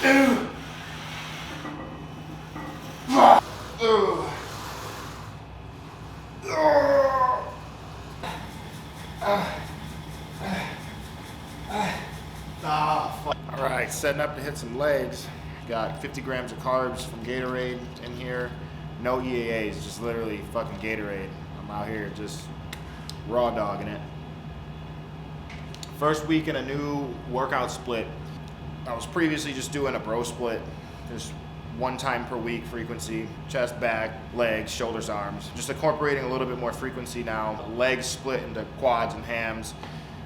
All right, setting up to hit some legs. Got 50 grams of carbs from Gatorade in here. No EAAs, just literally fucking Gatorade. I'm out here just raw dogging it. First week in a new workout split. I was previously just doing a bro split, just 1 time per week frequency, chest, back, legs, shoulders, arms. Just incorporating a little bit more frequency now. Legs split into quads and hams,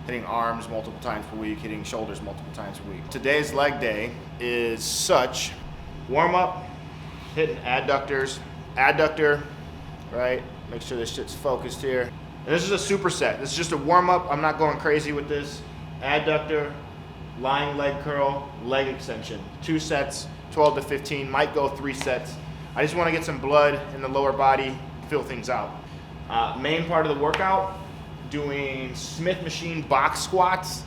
hitting arms multiple times per week, hitting shoulders multiple times per week. Today's leg day is such. Warm up, hitting adductors, adductor, right? Make sure this shit's focused here. And this is a superset. This is just a warm up. I'm not going crazy with this. Adductor, lying leg curl, leg extension. 2 sets, 12 to 15, might go 3 sets. I just want to get some blood in the lower body, fill things out. Main part of the workout, doing Smith machine box squats.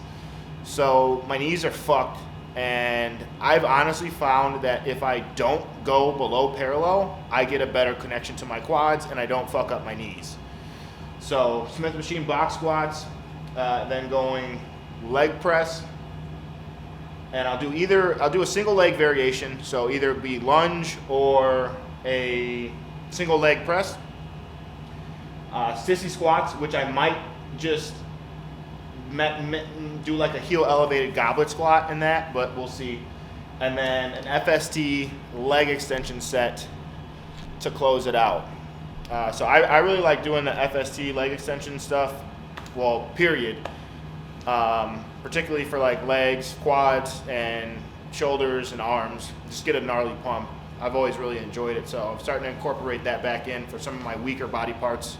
So my knees are fucked, and I've honestly found that if I don't go below parallel, I get a better connection to my quads and I don't fuck up my knees. So Smith machine box squats, then going leg press, and I'll do a single leg variation, so either be lunge or a single leg press. Sissy squats, which I might just do like a heel elevated goblet squat in that, but we'll see. And then an FST leg extension set to close it out. So I really like doing the FST leg extension stuff, well, period. Particularly for like legs, quads, and shoulders and arms. Just get a gnarly pump. I've always really enjoyed it, so I'm starting to incorporate that back in for some of my weaker body parts.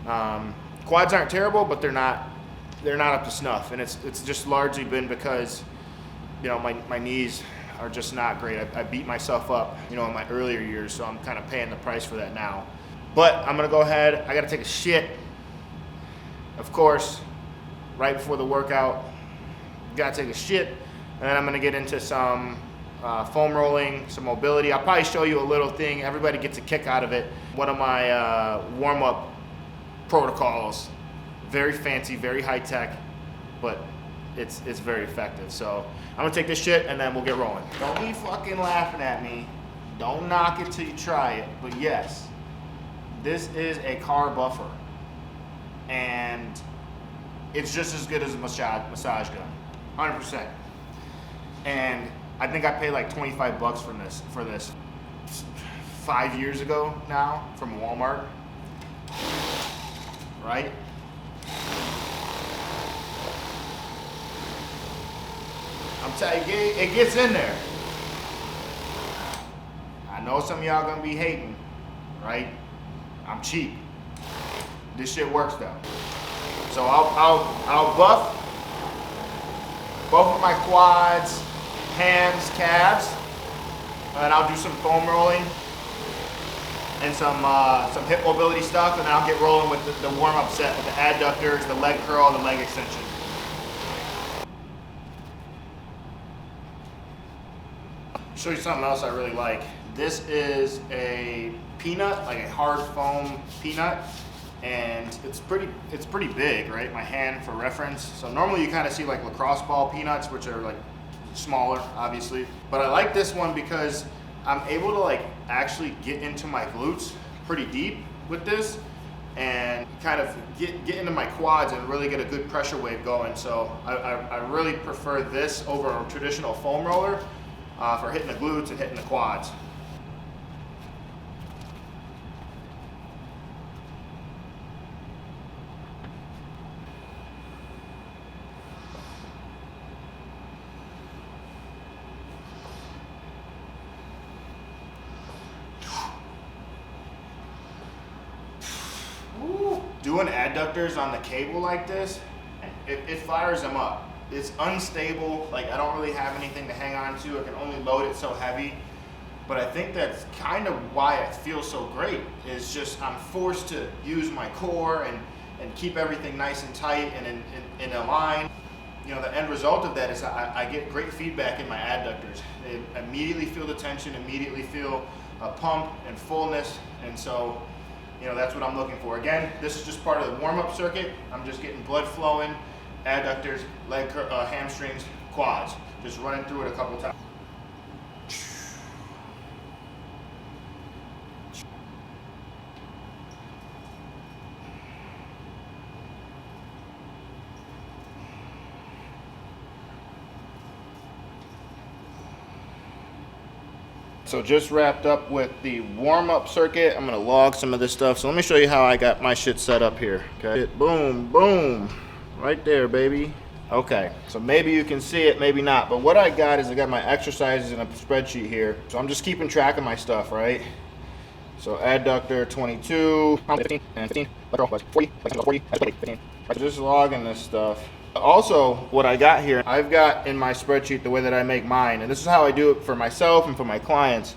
Quads aren't terrible, but they're not up to snuff, and it's just largely been because, you know, my knees are just not great. I beat myself up, you know, in my earlier years, so I'm kind of paying the price for that now. But I'm gonna go ahead. I gotta take a shit, of course, right before the workout. Gotta take a shit, and then I'm gonna get into some foam rolling, some mobility. I'll probably show you a little thing. Everybody gets a kick out of it. One of my warm-up protocols. Very fancy, very high tech, but it's very effective. So I'm gonna take this shit and then we'll get rolling. Don't be fucking laughing at me. Don't knock it till you try it. But yes, this is a car buffer, and it's just as good as a massage gun, 100%. And I think I paid like $25 for this 5 years ago now from Walmart, right? I'm telling you, it gets in there. I know some of y'all gonna be hating, right? I'm cheap. This shit works though. So I'll buff both of my quads, hams, calves, and I'll do some foam rolling and some hip mobility stuff, and then I'll get rolling with the warm-up set with the adductors, the leg curl, and the leg extension. Show you something else I really like. This is a peanut, like a hard foam peanut, and it's pretty big, right? My hand for reference. So normally you kind of see like lacrosse ball peanuts, which are like smaller, obviously. But I like this one because I'm able to like actually get into my glutes pretty deep with this, and kind of get into my quads and really get a good pressure wave going. So I really prefer this over a traditional foam roller for hitting the glutes and hitting the quads. Doing adductors on the cable like this, it fires them up. It's unstable, like I don't really have anything to hang on to. I can only load it so heavy. But I think that's kind of why it feels so great, is just I'm forced to use my core and keep everything nice and tight and in a line. you know, the end result of that is I get great feedback in my adductors. They immediately feel the tension, immediately feel a pump and fullness, and so, you know, that's what I'm looking for. Again, this is just part of the warm-up circuit. I'm just getting blood flowing, adductors, hamstrings, quads, just running through it a couple times. So just wrapped up with the warm-up circuit. I'm gonna log some of this stuff. So let me show you how I got my shit set up here. Okay, boom, boom, right there, baby. Okay, so maybe you can see it, maybe not. But what I got is I got my exercises in a spreadsheet here. So I'm just keeping track of my stuff, right? So adductor 22, 15, and 15, lateral 40, 40, 15. So just logging this stuff. Also, what I got here, I've got in my spreadsheet the way that I make mine, and this is how I do it for myself and for my clients.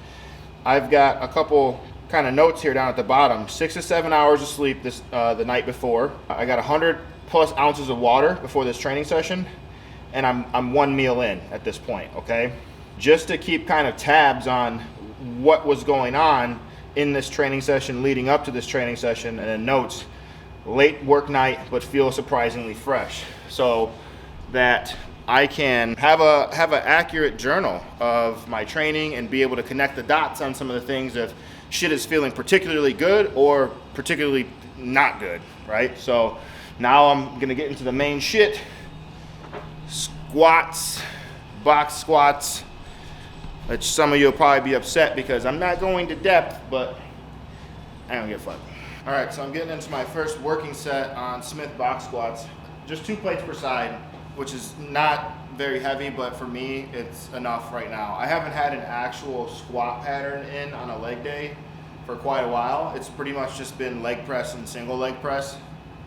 I've got a couple kind of notes here down at the bottom. 6 to 7 hours of sleep the night before. I got 100 plus ounces of water before this training session, and I'm 1 meal in at this point, okay? Just to keep kind of tabs on what was going on in this training session leading up to this training session, and then notes. Late work night, but feel surprisingly fresh, so that I can have an accurate journal of my training and be able to connect the dots on some of the things if shit is feeling particularly good or particularly not good, right? So now I'm gonna get into the main shit. Squats, box squats, which some of you will probably be upset because I'm not going to depth, but I don't give a fuck. All right, so I'm getting into my first working set on Smith box squats. Just 2 plates per side, which is not very heavy, but for me, it's enough right now. I haven't had an actual squat pattern in on a leg day for quite a while. It's pretty much just been leg press and single leg press.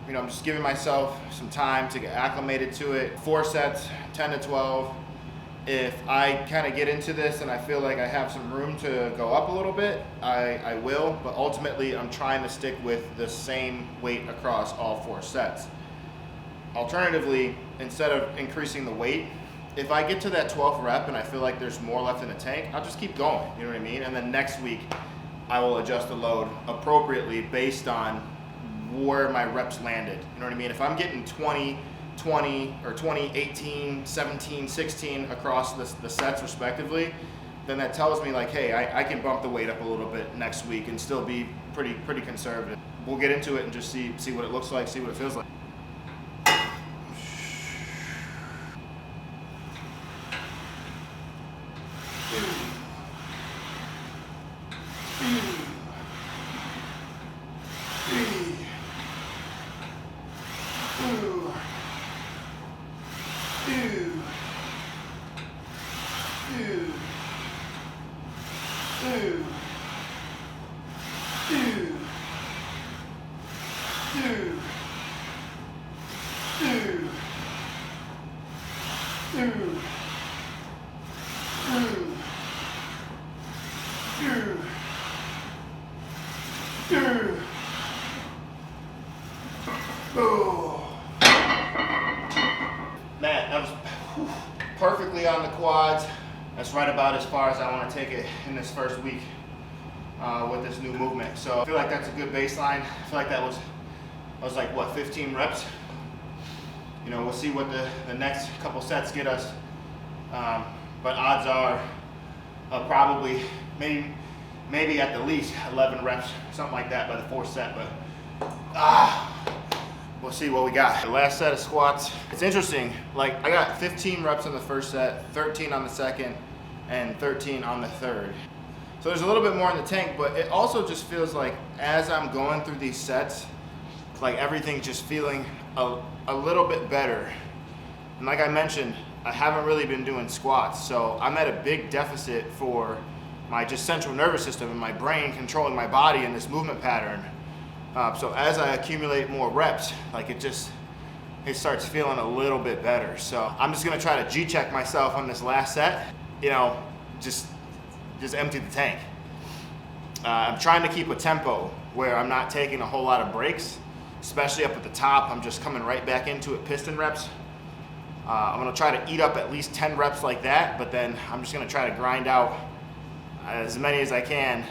You know, I'm just giving myself some time to get acclimated to it. 4 sets, 10 to 12. If I kind of get into this and I feel like I have some room to go up a little bit, I will, but ultimately I'm trying to stick with the same weight across all 4 sets. Alternatively, instead of increasing the weight, if I get to that 12th rep and I feel like there's more left in the tank, I'll just keep going, you know what I mean? And then next week, I will adjust the load appropriately based on where my reps landed, you know what I mean? If I'm getting 20, or 20, 18, 17, 16 across the sets respectively, then that tells me like, hey, I can bump the weight up a little bit next week and still be pretty conservative. We'll get into it and just see what it looks like, see what it feels like. Man, that was perfectly on the quads. That's right about as far as I want to take it in this first week with this new movement. So I feel like that's a good baseline. I feel like that was like, what, 15 reps? You know, we'll see what the next couple sets get us. But odds are probably maybe at the least 11 reps, something like that by the 4th set. But we'll see what we got. The last set of squats. It's interesting. Like, I got 15 reps on the first set, 13 on the second, and 13 on the third. So there's a little bit more in the tank, but it also just feels like as I'm going through these sets, like everything's just feeling a little bit better. And like I mentioned, I haven't really been doing squats, so I'm at a big deficit for my just central nervous system and my brain controlling my body in this movement pattern. So as I accumulate more reps, like it starts feeling a little bit better. So I'm just gonna try to G-check myself on this last set, you know, just empty the tank. I'm trying to keep a tempo where I'm not taking a whole lot of breaks, especially up at the top. I'm just coming right back into it, piston reps. I'm gonna try to eat up at least 10 reps like that, but then I'm just gonna try to grind out as many as I can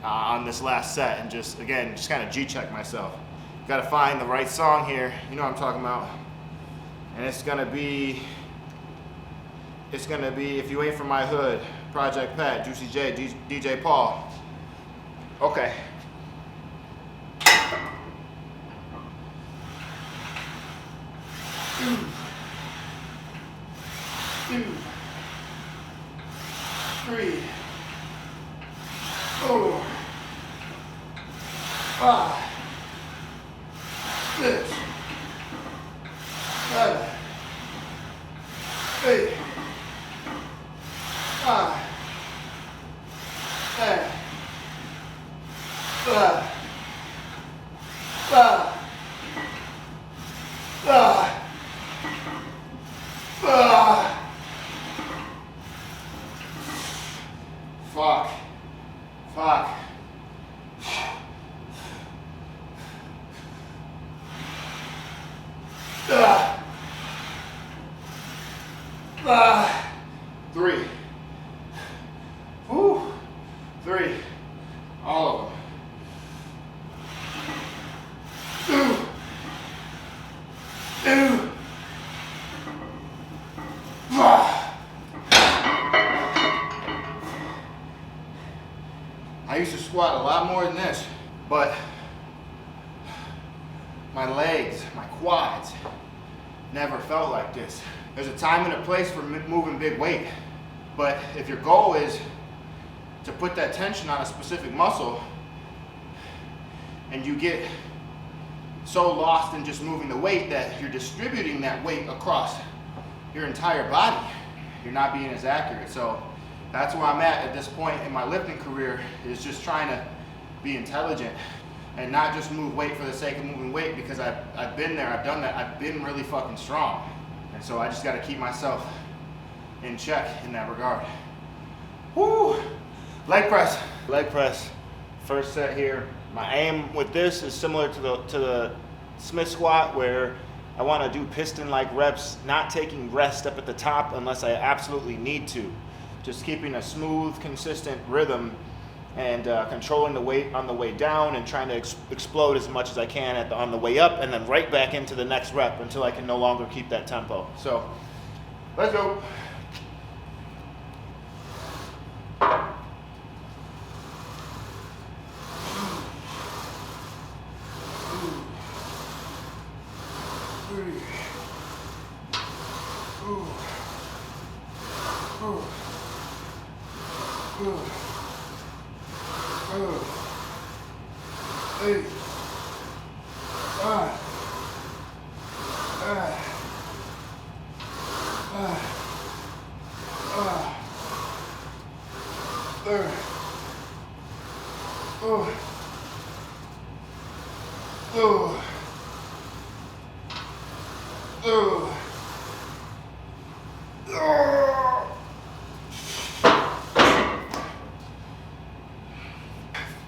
on this last set, and just kind of G-check myself. Got to find the right song here. You know what I'm talking about. And it's gonna be If You Ain't From My Hood, Project Pat, Juicy J, DJ Paul. Okay. 2, 3, 4, 5, 6, 7, 8, 9, 10, 11, 12, Fuck. 3. Woo. 3. All of them. 2. I used to squat a lot more than this, but my legs, my quads, never felt like this. There's a time and a place for moving big weight, but if your goal is to put that tension on a specific muscle, and you get so lost in just moving the weight that you're distributing that weight across your entire body, you're not being as accurate. So that's where I'm at this point in my lifting career, is just trying to be intelligent and not just move weight for the sake of moving weight, because I've been there, I've done that, I've been really fucking strong. And so I just got to keep myself in check in that regard. Woo! Leg press. Leg press, first set here. My aim with this is similar to the Smith squat, where I want to do piston-like reps, not taking rest up at the top unless I absolutely need to. Just keeping a smooth, consistent rhythm and controlling the weight on the way down and trying to explode as much as I can on the way up, and then right back into the next rep until I can no longer keep that tempo. So, let's go.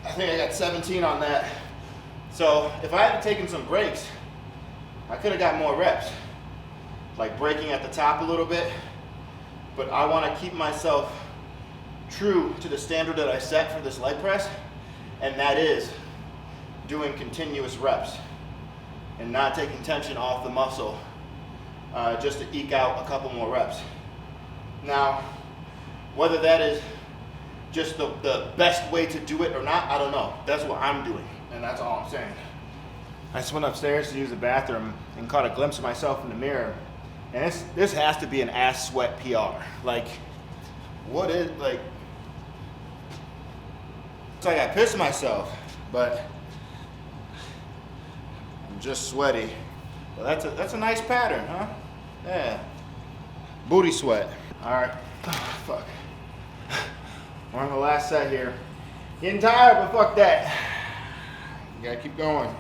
I think I got 17 on that. So if I had taken some breaks, I could have got more reps, like breaking at the top a little bit, but I want to keep myself true to the standard that I set for this leg press, and that is doing continuous reps and not taking tension off the muscle just to eke out a couple more reps. Now, whether that is just the best way to do it or not, I don't know. That's what I'm doing, and that's all I'm saying. I just went upstairs to use the bathroom and caught a glimpse of myself in the mirror, and this has to be an ass sweat PR. Like, what is, like, it's like I pissed myself, but I'm just sweaty. Well, that's a nice pattern, huh? Yeah. Booty sweat. All right. Oh, fuck. We're on the last set here. Getting tired, but fuck that. You gotta keep going.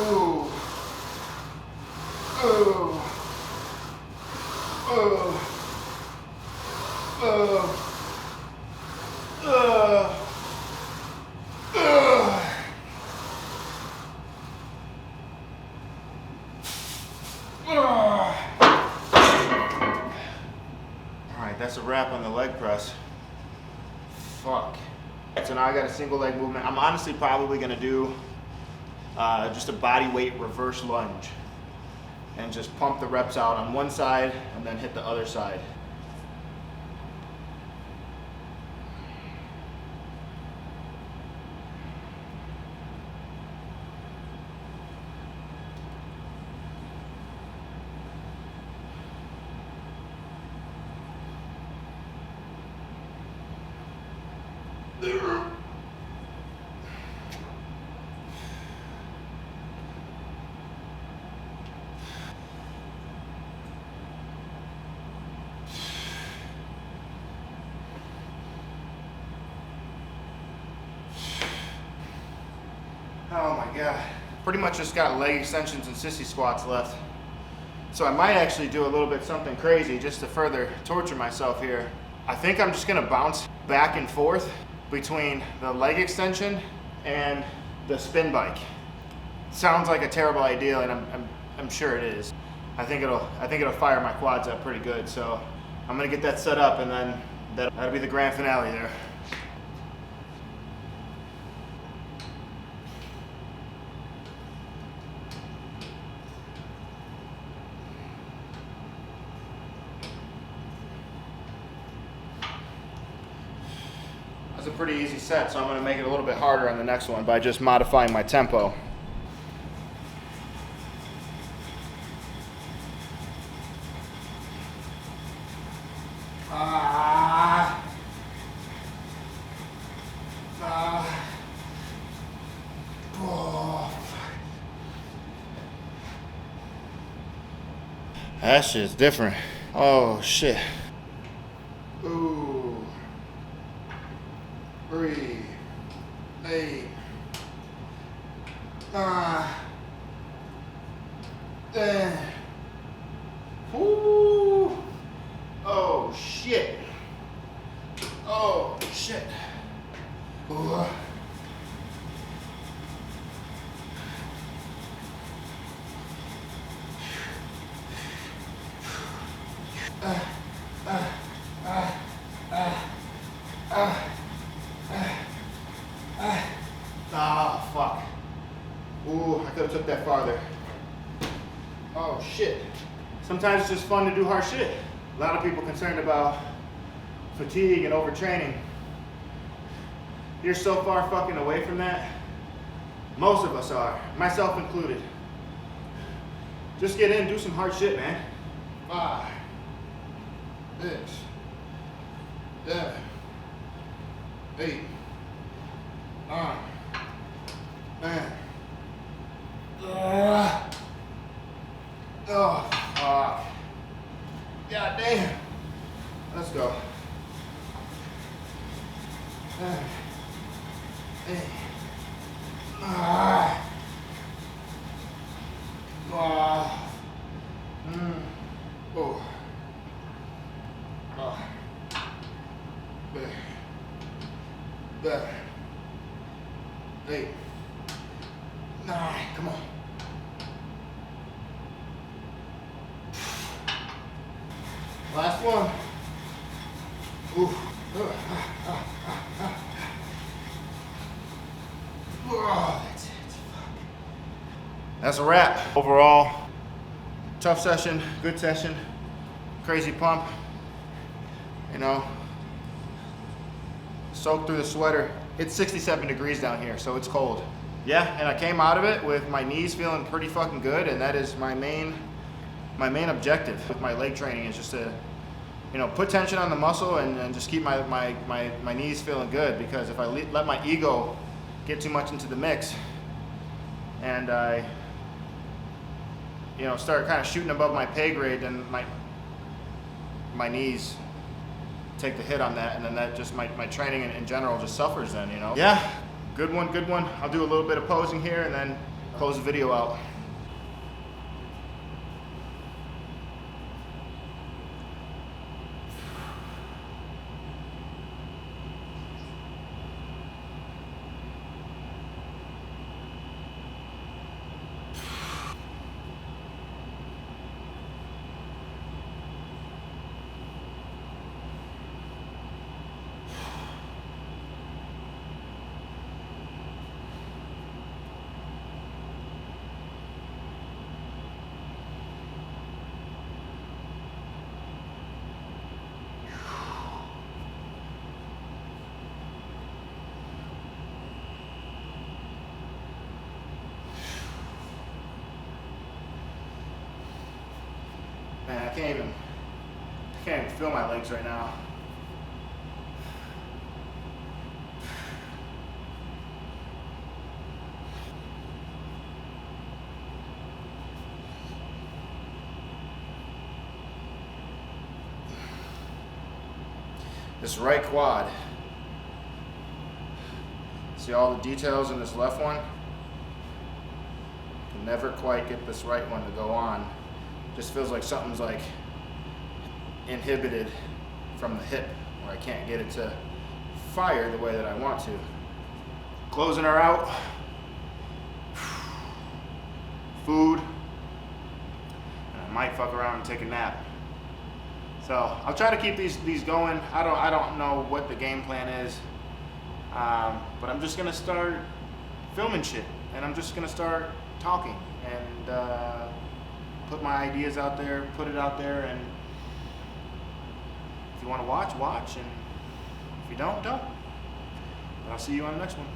Ooh. Ooh. Ooh. Alright, that's a wrap on the leg press. Fuck. So now I got a single leg movement. I'm honestly probably gonna do just a body weight reverse lunge and just pump the reps out on one side and then hit the other side. Oh my God. Pretty much just got leg extensions and sissy squats left. So I might actually do a little bit something crazy just to further torture myself here. I think I'm just gonna bounce back and forth between the leg extension and the spin bike. Sounds like a terrible idea, and I'm sure it is. I think it'll fire my quads up pretty good. So I'm gonna get that set up, and then that'll be the grand finale there. That's a pretty easy set, so I'm gonna make it a little bit harder on the next one by just modifying my tempo. That shit's different. Oh shit. Ooh. 3, 8, 9, 10. Woo. Oh shit. Oh shit. Ooh. Ah, fuck. Ooh, I could have took that farther. Oh shit. Sometimes it's just fun to do hard shit. A lot of people concerned about fatigue and overtraining. You're so far fucking away from that. Most of us are, myself included. Just get in, do some hard shit, man. 5, 6, 7, 8, 9, 10. Oh, fuck. God damn. Let's go. 7, 8. Oh. There. 8, 9. Come on. Last one. Ooh. Oh, that's it. That's a wrap. Overall, tough session, good session, crazy pump. You know, soaked through the sweater. It's 67 degrees down here, so it's cold. Yeah, and I came out of it with my knees feeling pretty fucking good, and that is my main objective with my leg training is just to, you know, put tension on the muscle and just keep my knees feeling good, because if I let my ego get too much into the mix and I, you know, start kind of shooting above my pay grade, then my knees take the hit on that, and then that just my training in general just suffers then, you know. Yeah, good one. I'll do a little bit of posing here and then close the video out. Man, I can't even feel my legs right now. This right quad. See all the details in this left one? Can never quite get this right one to go on. Just feels like something's like inhibited from the hip, where I can't get it to fire the way that I want to. Closing her out. Food. And I might fuck around and take a nap. So I'll try to keep these going. I don't know what the game plan is, but I'm just gonna start filming shit, and I'm just gonna start talking and put my ideas out there, put it out there, and if you want to watch, watch, and if you don't. But I'll see you on the next one.